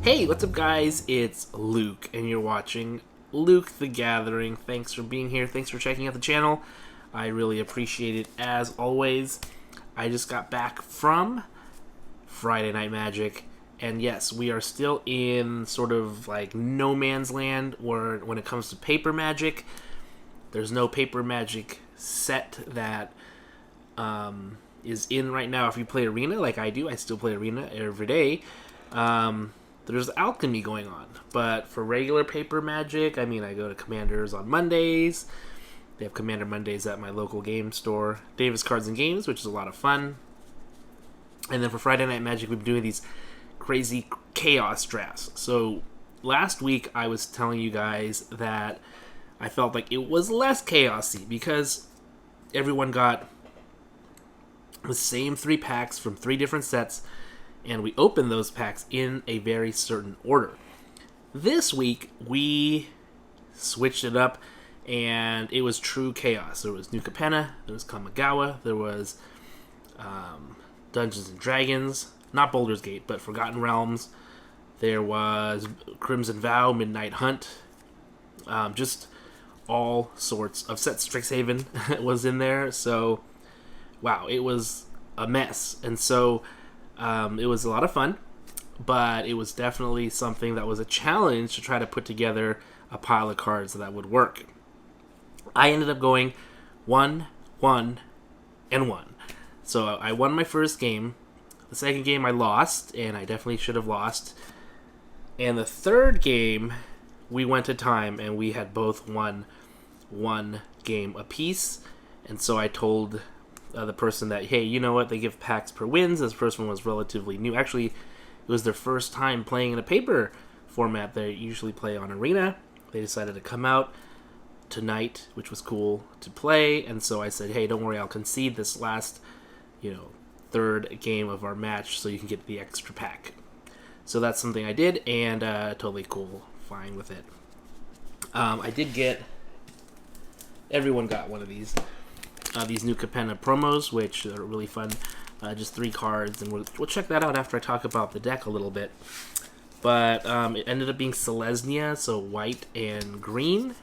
Hey, what's up, guys? It's Luke, and you're watching Luke the Gathering. Thanks for being here. Thanks for checking out the channel. I really appreciate it, as always. I just got back from Friday Night Magic, and yes, we are still in sort of like no man's land where, when it comes to paper magic. There's no paper magic set that is in right now. If you play Arena, like I do, I still play Arena every day. There's alchemy going on. But for regular paper magic, I mean, I go to Commanders on Mondays. They have Commander Mondays at my local game store, Davis Cards and Games, which is a lot of fun. And then for Friday Night Magic, we've been doing these crazy chaos drafts. So last week, I was telling you guys that I felt like it was less chaosy because everyone got the same 3 packs from 3 different sets, and we opened those packs in a very certain order. This week, we switched it up, and it was true chaos. There was New Capenna, there was Kamigawa, there was Dungeons & Dragons, not Baldur's Gate, but Forgotten Realms. There was Crimson Vow, Midnight Hunt, just all sorts of sets. Strixhaven was in there, so wow, it was a mess. And so it was a lot of fun, but it was definitely something that was a challenge to try to put together a pile of cards that would work. I ended up going 1, 1, and 1. So I won my first game. The second game I lost, and I definitely should have lost. And the third game, we went to time, and we had both won 1 game apiece. And so I told the person that, hey, you know what, they give packs per wins. This first one was relatively new. Actually, it was their first time playing in a paper format. They usually play on Arena. They decided to come out tonight, which was cool to play. And so I said, hey, don't worry, I'll concede this last, third game of our match so you can get the extra pack. So that's something I did, and totally cool, fine with it. I did get, everyone got one of these New Capenna promos, which are really fun. Just 3 cards, and we'll check that out after I talk about the deck a little bit. But it ended up being Selesnya, so white and green.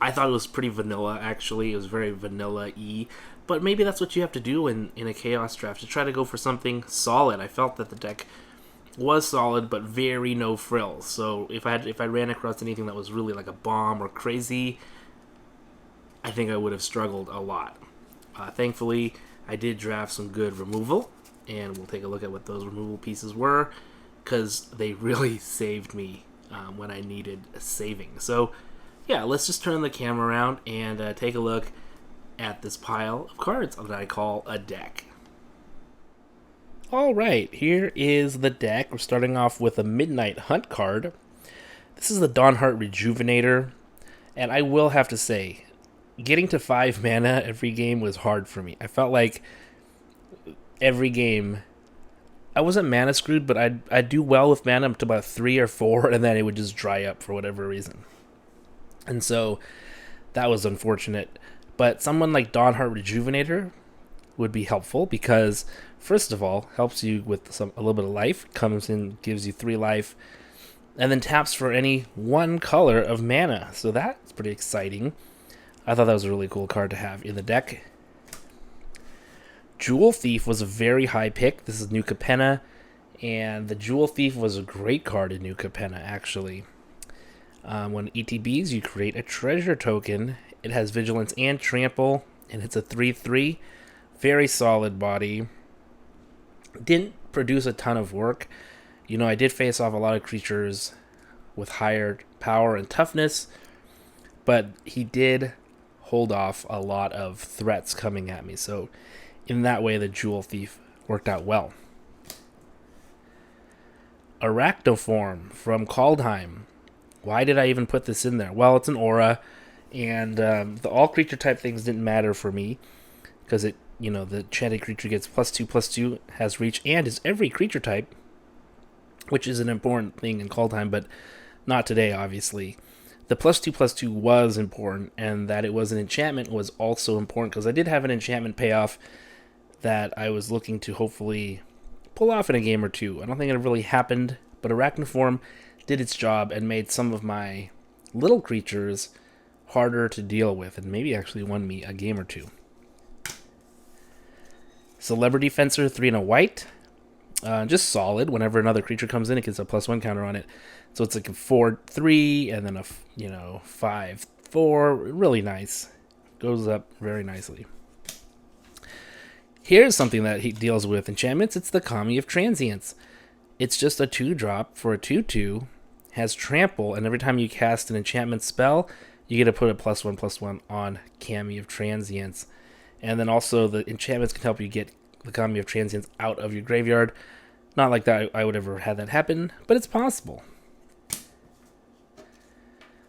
I thought it was pretty vanilla, actually. It was very vanilla-y. But maybe that's what you have to do in a Chaos draft, to try to go for something solid. I felt that the deck was solid, but very no frills. So if I ran across anything that was really like a bomb or crazy, I think I would have struggled a lot. Thankfully, I did draft some good removal, and we'll take a look at what those removal pieces were, because they really saved me when I needed saving. So yeah, let's just turn the camera around and take a look at this pile of cards that I call a deck. Alright, here is the deck. We're starting off with a Midnight Hunt card. This is the Dawnheart Rejuvenator, and I will have to say, getting to 5 mana every game was hard for me. I felt like every game, I wasn't mana screwed, but I'd do well with mana up to about 3 or 4, and then it would just dry up for whatever reason. And so that was unfortunate. But someone like Dawnheart Rejuvenator would be helpful because, first of all, helps you with a little bit of life, comes in, gives you 3 life, and then taps for any 1 color of mana. So that's pretty exciting. I thought that was a really cool card to have in the deck. Jewel Thief was a very high pick. This is New Capenna, and the Jewel Thief was a great card in New Capenna, actually. When ETBs, you create a treasure token. It has Vigilance and Trample, and it's a 3/3. Very solid body. Didn't produce a ton of work. I did face off a lot of creatures with higher power and toughness, but he did hold off a lot of threats coming at me. So in that way, the Jewel Thief worked out well. Arachnoform from Kaldheim. Why did I even put this in there? Well, it's an aura, and the all creature type things didn't matter for me because the enchanted creature gets +2/+2, has reach, and is every creature type, which is an important thing in Kaldheim, but not today, obviously. The +2/+2 was important, and that it was an enchantment was also important, because I did have an enchantment payoff that I was looking to hopefully pull off in a game or two. I don't think it really happened, but Arachnoform did its job and made some of my little creatures harder to deal with, and maybe actually won me a game or two. Celebrity Fencer, 3 and a white. Just solid. Whenever another creature comes in, it gets a +1 counter on it. So it's like a 4/3 and then a 5/4. Really nice. Goes up very nicely. Here's something that he deals with enchantments. It's the Kami of Transience. It's just a 2-drop for a 2/2. Has trample, and every time you cast an enchantment spell, you get to put a +1/+1 on Kami of Transience. And then also the enchantments can help you get the Kami of Transience out of your graveyard. Not like that I would ever have that happen, but it's possible.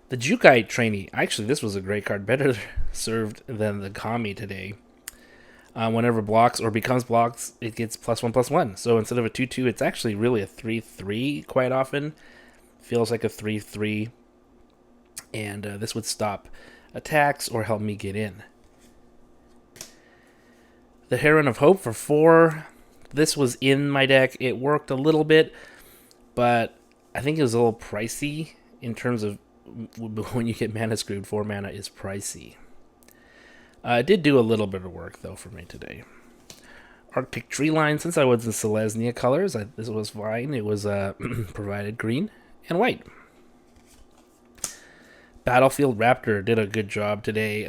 The Jukai Trainee. Actually, this was a great card. Better served than the Kami today. Whenever blocks or becomes blocks, it gets +1/+1. So instead of a 2/2, it's actually really a 3/3 quite often. Feels like a 3/3. And this would stop attacks or help me get in. The Heron of Hope for 4. This was in my deck. It worked a little bit, but I think it was a little pricey in terms of when you get mana screwed. 4 mana is pricey. It did do a little bit of work, though, for me today. Arctic Treeline, since I was in Selesnya colors, this was fine. It was provided green and white. Battlefield Raptor did a good job today.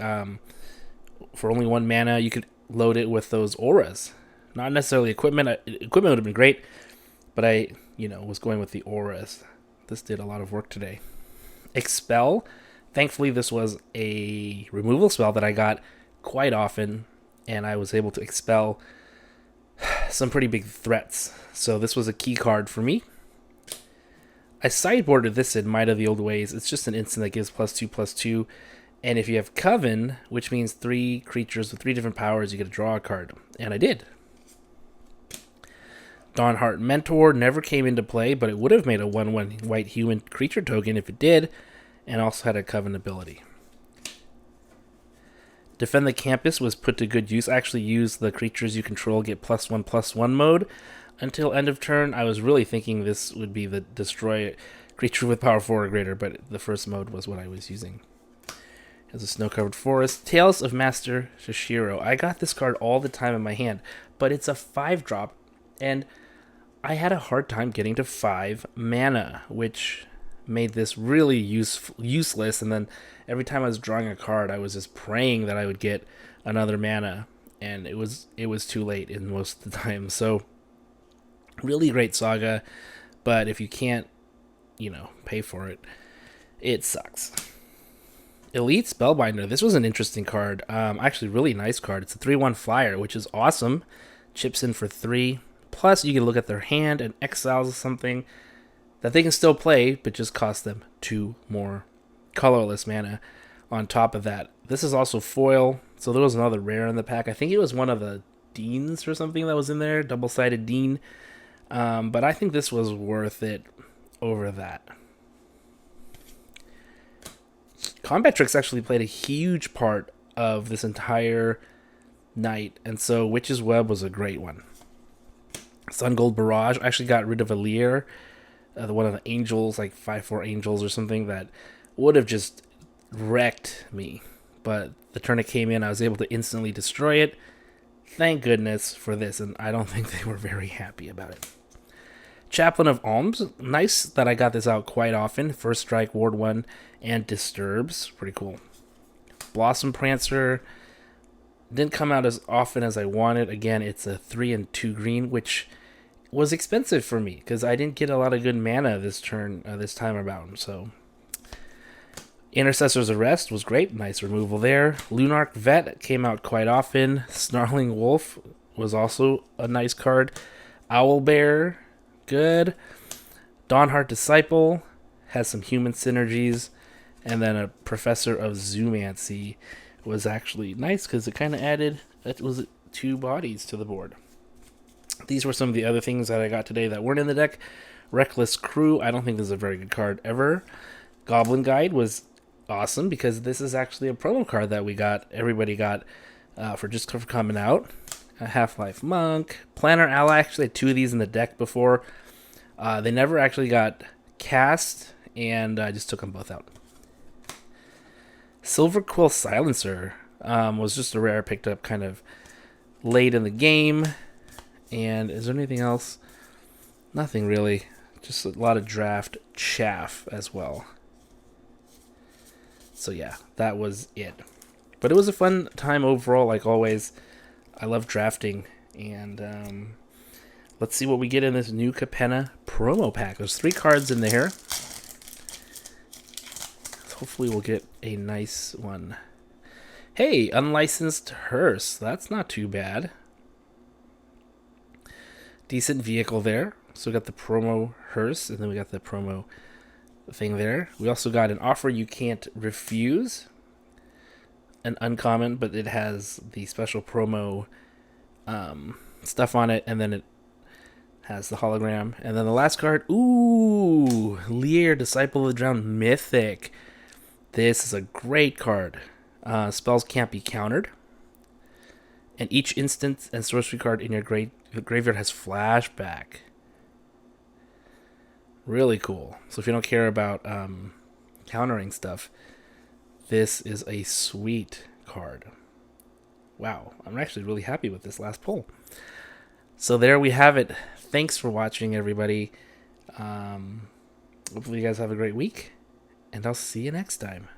For only 1 mana, you could load it with those auras. Not necessarily equipment. Equipment would have been great, but I, was going with the auras. This did a lot of work today. Expel. Thankfully, this was a removal spell that I got quite often, and I was able to expel some pretty big threats. So this was a key card for me. I sideboarded this in Might of the Old Ways. It's just an instant that gives +2/+2. And if you have Coven, which means 3 creatures with 3 different powers, you get to draw a card. And I did. Dawnhart Mentor never came into play, but it would have made a 1/1 white human creature token if it did, and also had a Coven ability. Defend the Campus was put to good use. I actually used the creatures you control get +1/+1 mode until end of turn. I was really thinking this would be the destroy creature with power 4 or greater, but the first mode was what I was using. As a snow-covered forest. Tales of Master Shishiro. I got this card all the time in my hand, but it's a 5-drop, and I had a hard time getting to 5 mana, which made this really useless. And then every time I was drawing a card, I was just praying that I would get another mana, and it was too late in most of the time. So really great saga, but if you can't, pay for it, it sucks. Elite Spellbinder. This was an interesting card. Actually, really nice card. It's a 3/1 flyer, which is awesome. Chips in for 3. Plus, you can look at their hand and exiles something that they can still play, but just cost them 2 more colorless mana on top of that. This is also foil, so there was another rare in the pack. I think it was one of the Deans or something that was in there, double-sided Dean. But I think this was worth it over that. Combat Tricks actually played a huge part of this entire night, and so Witch's Web was a great one. Sun Gold Barrage actually got rid of Alir, one of the angels, like 5/4 angels or something, that would have just wrecked me. But the turn it came in, I was able to instantly destroy it. Thank goodness for this, and I don't think they were very happy about it. Chaplain of Alms. Nice that I got this out quite often. First Strike, Ward 1, and Disturbs. Pretty cool. Blossom Prancer. Didn't come out as often as I wanted. Again, it's a 3 and 2 green, which was expensive for me because I didn't get a lot of good mana this turn, this time around. So, Intercessor's Arrest was great. Nice removal there. Lunarch Vet came out quite often. Snarling Wolf was also a nice card. Owlbear, good. Dawnhart Disciple has some human synergies. And then a Professor of Zoomancy was actually nice because it kind of added, it was 2 bodies to the board. These were some of the other things that I got today that weren't in the deck. Reckless Crew, I don't think this is a very good card ever. Goblin Guide was awesome because this is actually a promo card that we got, everybody got for just for coming out. a Half-Life Monk, Planner Ally. Actually had two of these in the deck before. They never actually got cast, and I just took them both out. Silver Quill Silencer was just a rare picked up kind of late in the game. And is there anything else? Nothing really. Just a lot of draft chaff as well. So yeah, that was it. But it was a fun time overall, like always. I love drafting. And let's see what we get in this new Capenna promo pack. There's 3 cards in there. Hopefully we'll get a nice one. Hey, unlicensed hearse. That's not too bad. Decent vehicle there. So we got the promo hearse, and then we got the promo thing there. We also got an offer you can't refuse. An uncommon, but it has the special promo stuff on it, and then it has the hologram. And then the last card, ooh, Lear, Disciple of the Drowned, Mythic. This is a great card. Spells can't be countered. And each instant and sorcery card in your graveyard has flashback. Really cool. So if you don't care about countering stuff, this is a sweet card. Wow, I'm actually really happy with this last pull. So there we have it. Thanks for watching, everybody. Hopefully you guys have a great week, and I'll see you next time.